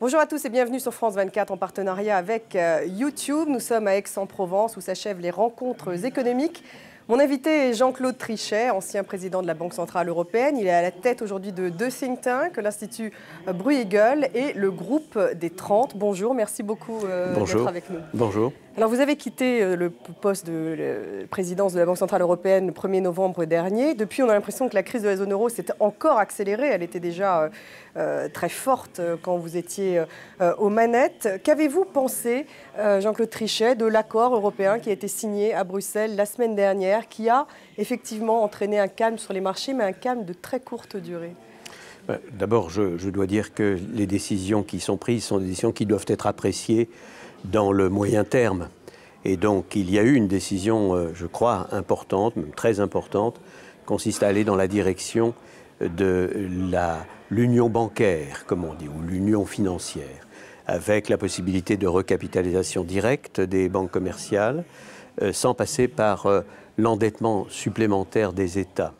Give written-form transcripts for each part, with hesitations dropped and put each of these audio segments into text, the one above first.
Bonjour à tous et bienvenue sur France 24 en partenariat avec YouTube. Nous sommes à Aix-en-Provence où s'achèvent les rencontres économiques. Mon invité est Jean-Claude Trichet, ancien président de la Banque Centrale Européenne. Il est à la tête aujourd'hui de deux think tanks, l'Institut Bruegel et le groupe des 30. Bonjour, merci beaucoup d'être avec nous. Bonjour. Alors vous avez quitté le poste de présidence de la Banque Centrale Européenne le 1er novembre dernier. Depuis, on a l'impression que la crise de la zone euro s'est encore accélérée. Elle était déjà très forte quand vous étiez aux manettes. Qu'avez-vous pensé, Jean-Claude Trichet, de l'accord européen qui a été signé à Bruxelles la semaine dernière, qui a effectivement entraîné un calme sur les marchés, mais un calme de très courte durée? D'abord, je dois dire que les décisions qui sont prises sont des décisions qui doivent être appréciées dans le moyen terme. Et donc, il y a eu une décision, je crois, importante, même très importante, consiste à aller dans la direction de l'union bancaire, comme on dit, ou l'union financière, avec la possibilité de recapitalisation directe des banques commerciales, sans passer par l'endettement supplémentaire des États.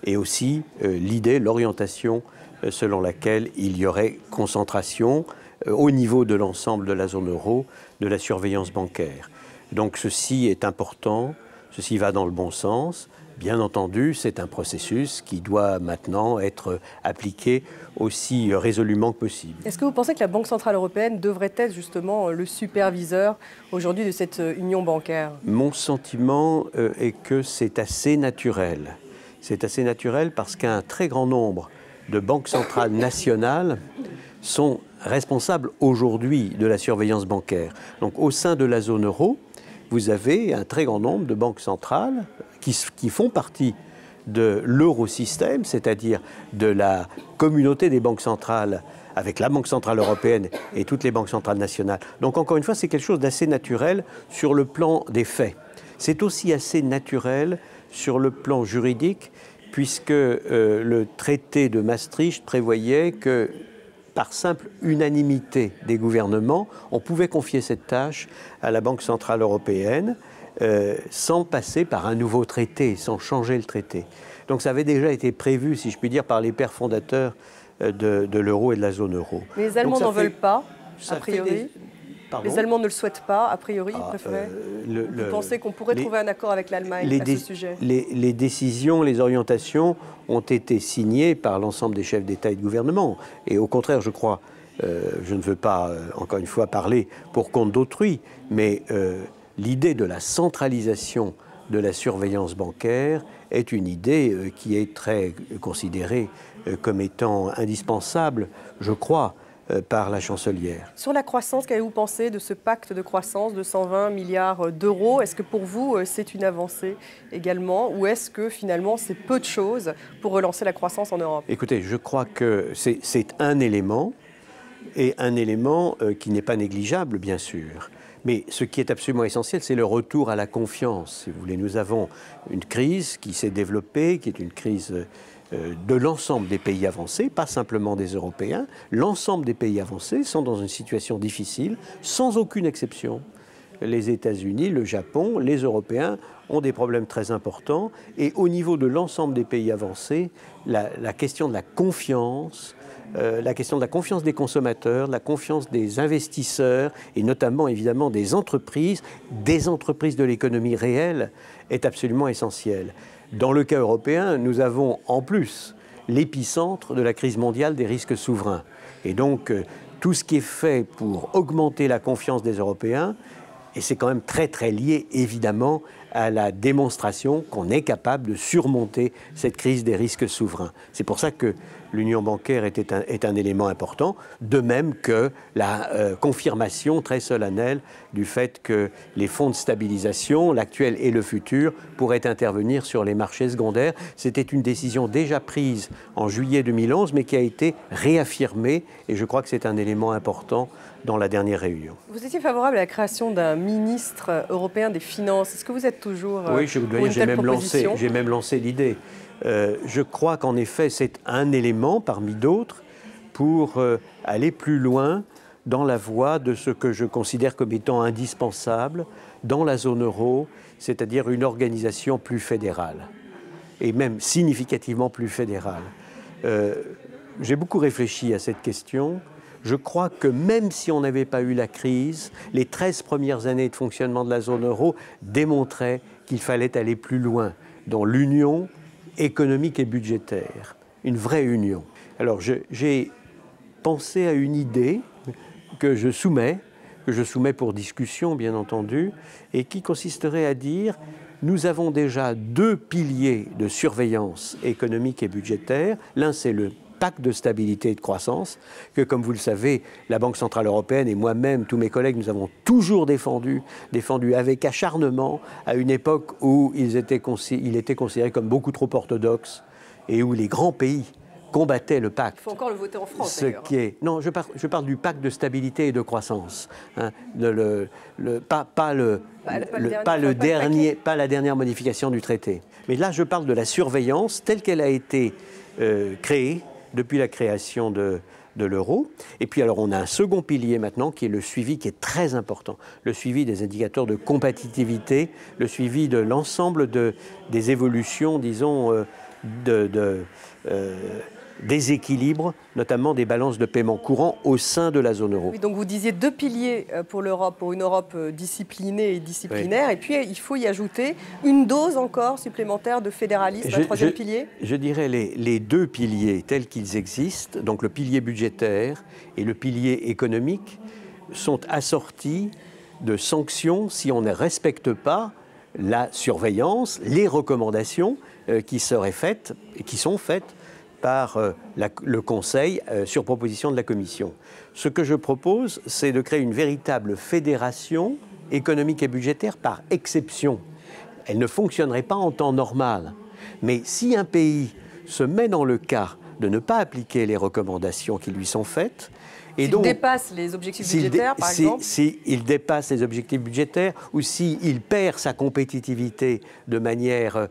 Et aussi l'idée, l'orientation selon laquelle il y aurait concentration au niveau de l'ensemble de la zone euro, de la surveillance bancaire. Donc ceci est important, ceci va dans le bon sens. Bien entendu, c'est un processus qui doit maintenant être appliqué aussi résolument que possible. Est-ce que vous pensez que la Banque Centrale Européenne devrait être justement le superviseur aujourd'hui de cette union bancaire? Mon sentiment est que c'est assez naturel. C'est assez naturel parce qu'un très grand nombre de banques centrales nationales sont responsables aujourd'hui de la surveillance bancaire. Donc au sein de la zone euro, vous avez un très grand nombre de banques centrales qui font partie de l'eurosystème, c'est-à-dire de la communauté des banques centrales avec la Banque Centrale Européenne et toutes les banques centrales nationales. Donc encore une fois, c'est quelque chose d'assez naturel sur le plan des faits. C'est aussi assez naturel sur le plan juridique, puisque le traité de Maastricht prévoyait que, par simple unanimité des gouvernements, on pouvait confier cette tâche à la Banque Centrale Européenne sans passer par un nouveau traité, sans changer le traité. Donc ça avait déjà été prévu, si je puis dire, par les pères fondateurs de l'euro et de la zone euro. Mais les Allemands n'en veulent pas, a priori. Les Allemands ne le souhaitent pas, a priori, ils préféraient. Vous pensez qu'on pourrait trouver un accord avec l'Allemagne à ce sujet? Les décisions, les orientations ont été signées par l'ensemble des chefs d'État et de gouvernement. Et au contraire, je crois, je ne veux pas, encore une fois, parler pour compte d'autrui, mais l'idée de la centralisation de la surveillance bancaire est une idée qui est très considérée comme étant indispensable, je crois, par la chancelière. Sur la croissance, qu'avez-vous pensé de ce pacte de croissance de 120 milliards d'euros? Est-ce que pour vous, c'est une avancée également, ou est-ce que finalement c'est peu de choses pour relancer la croissance en Europe? Écoutez, je crois que c'est un élément, et un élément qui n'est pas négligeable, bien sûr. Mais ce qui est absolument essentiel, c'est le retour à la confiance. Si vous voulez, nous avons une crise qui s'est développée, qui est une crise de l'ensemble des pays avancés, pas simplement des Européens. L'ensemble des pays avancés sont dans une situation difficile, sans aucune exception. Les États-Unis, le Japon, les Européens ont des problèmes très importants. Et au niveau de l'ensemble des pays avancés, la question de la confiance, la question de la confiance des consommateurs, la confiance des investisseurs et notamment évidemment des entreprises de l'économie réelle est absolument essentielle. Dans le cas européen, nous avons en plus l'épicentre de la crise mondiale des risques souverains. Et donc, tout ce qui est fait pour augmenter la confiance des Européens, et c'est quand même très très lié évidemment à la démonstration qu'on est capable de surmonter cette crise des risques souverains. C'est pour ça que l'union bancaire est un élément important, de même que la confirmation très solennelle du fait que les fonds de stabilisation, l'actuel et le futur, pourraient intervenir sur les marchés secondaires. C'était une décision déjà prise en juillet 2011, mais qui a été réaffirmée, et je crois que c'est un élément important dans la dernière réunion. Vous étiez favorable à la création d'un ministre européen des Finances. Est-ce que vous êtes toujours Oui, je vous dois dire, j'ai même lancé l'idée. Je crois qu'en effet, c'est un élément parmi d'autres pour aller plus loin dans la voie de ce que je considère comme étant indispensable dans la zone euro, c'est-à-dire une organisation plus fédérale, et même significativement plus fédérale. J'ai beaucoup réfléchi à cette question. Je crois que même si on n'avait pas eu la crise, les 13 premières années de fonctionnement de la zone euro démontraient qu'il fallait aller plus loin dans l'union économique et budgétaire, une vraie union. Alors j'ai pensé à une idée que je soumets pour discussion bien entendu, et qui consisterait à dire: nous avons déjà 2 piliers de surveillance économique et budgétaire. L'un, c'est le pacte de stabilité et de croissance, que, comme vous le savez, la Banque centrale européenne et moi-même, tous mes collègues, nous avons toujours défendu avec acharnement, à une époque où il était considéré comme beaucoup trop orthodoxe et où les grands pays combattait le pacte. Il faut encore le voter en France, d'ailleurs. Non, je parle du pacte de stabilité et de croissance. Hein, pas la dernière modification du traité. Mais là, je parle de la surveillance telle qu'elle a été créée depuis la création de l'euro. Et puis alors, on a un second pilier maintenant qui est le suivi, qui est très important. Le suivi des indicateurs de compétitivité, le suivi de l'ensemble des évolutions, disons, déséquilibre, notamment des balances de paiement courant au sein de la zone euro. Oui, donc vous disiez 2 piliers pour l'Europe, pour une Europe disciplinée et disciplinaire, oui. Et puis il faut y ajouter une dose encore supplémentaire de fédéralisme, un 3e pilier. Je dirais les 2 piliers tels qu'ils existent, donc le pilier budgétaire et le pilier économique, sont assortis de sanctions si on ne respecte pas la surveillance, les recommandations qui seraient faites et qui sont faites par le Conseil sur proposition de la Commission. Ce que je propose, c'est de créer une véritable fédération économique et budgétaire par exception. Elle ne fonctionnerait pas en temps normal. Mais si un pays se met dans le cas de ne pas appliquer les recommandations qui lui sont faites, s'il dépasse les objectifs budgétaires, par exemple, s'il dépasse les objectifs budgétaires ou s'il perd sa compétitivité de manière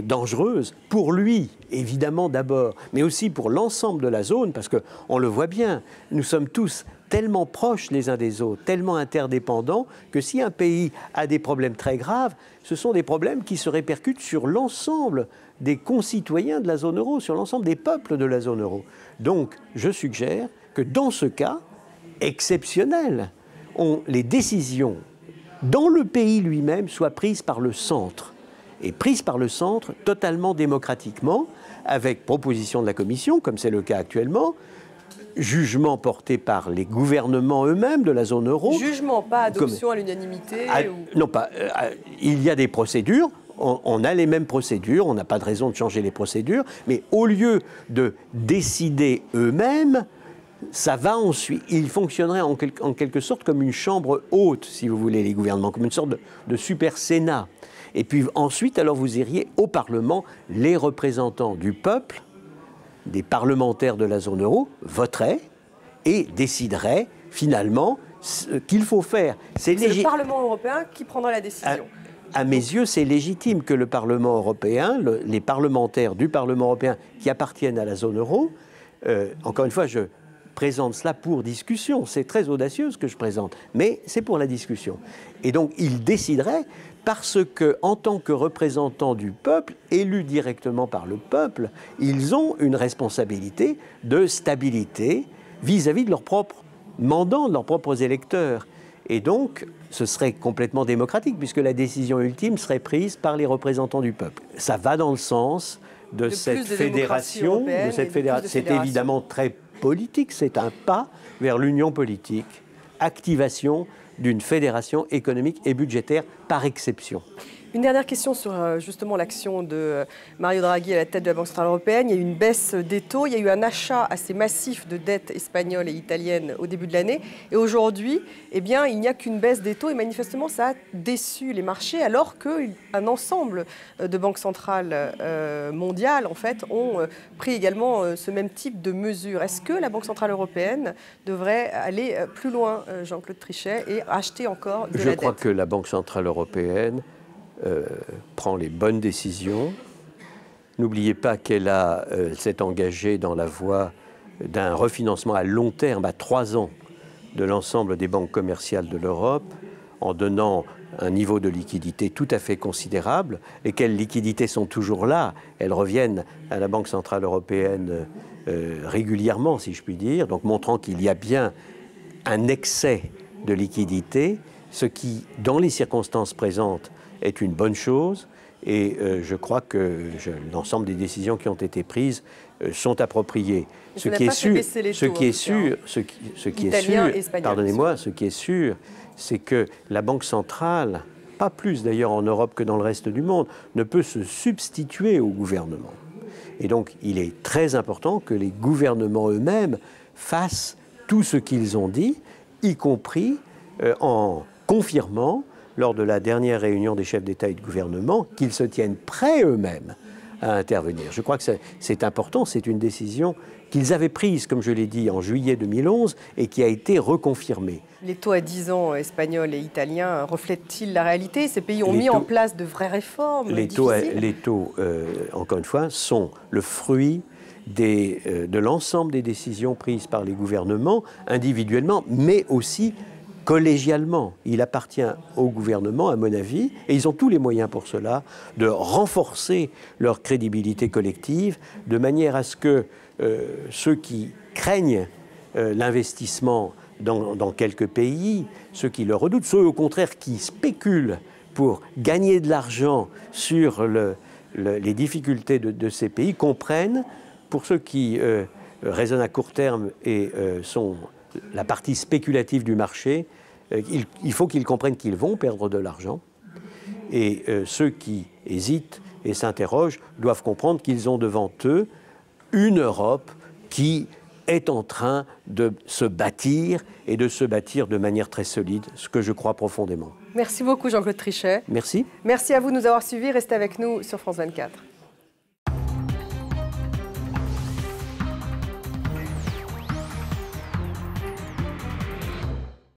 dangereuse, pour lui, évidemment d'abord, mais aussi pour l'ensemble de la zone, parce qu'on le voit bien, nous sommes tous tellement proches les uns des autres, tellement interdépendants, que si un pays a des problèmes très graves, ce sont des problèmes qui se répercutent sur l'ensemble des concitoyens de la zone euro, sur l'ensemble des peuples de la zone euro. Donc, je suggère que dans ce cas exceptionnel, les décisions dans le pays lui-même soient prises par le centre, et prises par le centre totalement démocratiquement, avec proposition de la Commission, comme c'est le cas actuellement, jugement porté par les gouvernements eux-mêmes de la zone euro. Jugement, pas adoption à l'unanimité Non, pas. Il y a des procédures. On a les mêmes procédures, on n'a pas de raison de changer les procédures, mais au lieu de décider eux-mêmes, ça va ensuite, ils fonctionneraient en quelque sorte comme une chambre haute, si vous voulez, les gouvernements, comme une sorte de super Sénat. Et puis ensuite, alors vous iriez au Parlement, les représentants du peuple, des parlementaires de la zone euro, voteraient et décideraient finalement ce qu'il faut faire. C'est le Parlement européen qui prendra la décision. À mes yeux, c'est légitime que le Parlement européen, les parlementaires du Parlement européen qui appartiennent à la zone euro, encore une fois, je présente cela pour discussion. C'est très audacieux ce que je présente, mais c'est pour la discussion. Et donc, ils décideraient parce que, en tant que représentants du peuple, élus directement par le peuple, ils ont une responsabilité de stabilité vis-à-vis de leurs propres mandants, de leurs propres électeurs. Et donc, ce serait complètement démocratique, puisque la décision ultime serait prise par les représentants du peuple. Ça va dans le sens de cette fédération. C'est évidemment très politique, c'est un pas vers l'union politique, activation d'une fédération économique et budgétaire par exception. Une dernière question sur justement l'action de Mario Draghi à la tête de la Banque centrale européenne. Il y a eu une baisse des taux, il y a eu un achat assez massif de dettes espagnoles et italiennes au début de l'année. Et aujourd'hui, eh bien, il n'y a qu'une baisse des taux et manifestement, ça a déçu les marchés alors qu'un ensemble de banques centrales mondiales, en fait, ont pris également ce même type de mesures. Est-ce que la Banque centrale européenne devrait aller plus loin, Jean-Claude Trichet, et acheter encore de la dette ? Je crois que la Banque centrale européenne prend les bonnes décisions. N'oubliez pas qu'elle s'est engagée dans la voie d'un refinancement à long terme, à 3 ans, de l'ensemble des banques commerciales de l'Europe, en donnant un niveau de liquidité tout à fait considérable. Lesquelles liquidités sont toujours là, elles reviennent à la Banque centrale européenne régulièrement, si je puis dire, donc montrant qu'il y a bien un excès de liquidité, ce qui, dans les circonstances présentes, est une bonne chose. Et je crois que l'ensemble des décisions qui ont été prises sont appropriées. Ce qui est sûr, c'est que la Banque centrale, pas plus d'ailleurs en Europe que dans le reste du monde, ne peut se substituer au gouvernement. Et donc, il est très important que les gouvernements eux-mêmes fassent tout ce qu'ils ont dit, y compris en confirmant, lors de la dernière réunion des chefs d'État et de gouvernement, qu'ils se tiennent prêts eux-mêmes à intervenir. Je crois que c'est important, c'est une décision qu'ils avaient prise, comme je l'ai dit, en juillet 2011 et qui a été reconfirmée. Les taux à 10 ans espagnols et italiens reflètent-ils la réalité? Ces pays ont mis en place de vraies réformes difficiles. Les taux, encore une fois, sont le fruit de l'ensemble des décisions prises par les gouvernements, individuellement, mais aussi collégialement. Il appartient au gouvernement, à mon avis, et ils ont tous les moyens pour cela, de renforcer leur crédibilité collective, de manière à ce que ceux qui craignent l'investissement dans quelques pays, ceux qui le redoutent, ceux au contraire qui spéculent pour gagner de l'argent sur les difficultés de ces pays, comprennent, pour ceux qui raisonnent à court terme et sont la partie spéculative du marché, il faut qu'ils comprennent qu'ils vont perdre de l'argent. Et ceux qui hésitent et s'interrogent doivent comprendre qu'ils ont devant eux une Europe qui est en train de se bâtir et de se bâtir de manière très solide, ce que je crois profondément. Merci beaucoup Jean-Claude Trichet. Merci. Merci à vous de nous avoir suivis. Restez avec nous sur France 24.